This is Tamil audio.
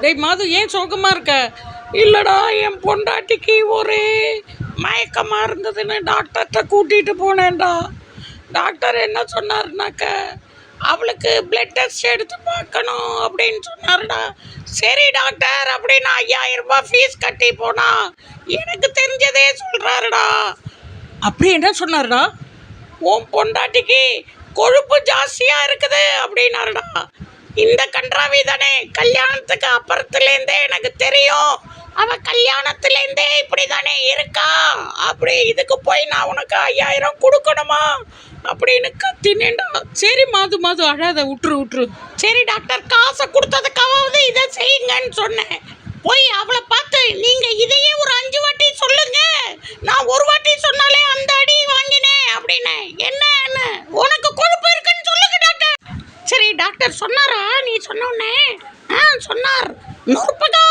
டேய் மாது, ஏன் சோகமாக இருக்க? இல்லைடா, என் பொண்டாட்டிக்கு ஒரே மயக்கமாக இருந்ததுன்னு டாக்டர்கிட்ட கூட்டிகிட்டு போனேன்டா. டாக்டர் என்ன சொன்னாருனாக்க, அவளுக்கு பிளட் டெஸ்ட் எடுத்து பார்க்கணும் அப்படின்னு சொன்னாருடா. சரி டாக்டர் அப்படின்னு 5000 ரூபாய் ஃபீஸ் கட்டி போனா எனக்கு தெரிஞ்சதே சொல்கிறாருடா. அப்படி என்ன சொன்னாருடா? உன் பொண்டாட்டிக்கு கொழுப்பு ஜாஸ்தியாக இருக்குது அப்படின்னாருடா. இந்த கன்றாவி தானே கல்யாணத்துக்கு அப்புறத்துலேருந்தே எனக்கு தெரியும், அவன் கல்யாணத்துலேருந்தே இப்படி தானே இருக்கா. அப்படி இதுக்கு போய் நான் உனக்கு 5000 கொடுக்கணுமா அப்படின்னு கத்தினேன்டா. சரி மாது மாது அழாத, விட்டுரு. சரி டாக்டர், காசை கொடுத்ததுக்காவது இதை செய்யுங்கன்னு சொன்னேன். போய் அவளை பார்த்து நீங்கள் இதையே ஒரு 5 வாட்டி சொல்லுங்க, நான் ஒரு வாட்டி சொன்னாலே அந்த அடி வாங்கினேன் அப்படின்னு. என்ன உனக்கு கொழுப்பு இருக்குன்னு சொல்லுங்க டாக்டர். சரி டாக்டர் சொன்னாரா? நீ சொன்னோன்னே சொன்னார். நூற்பதா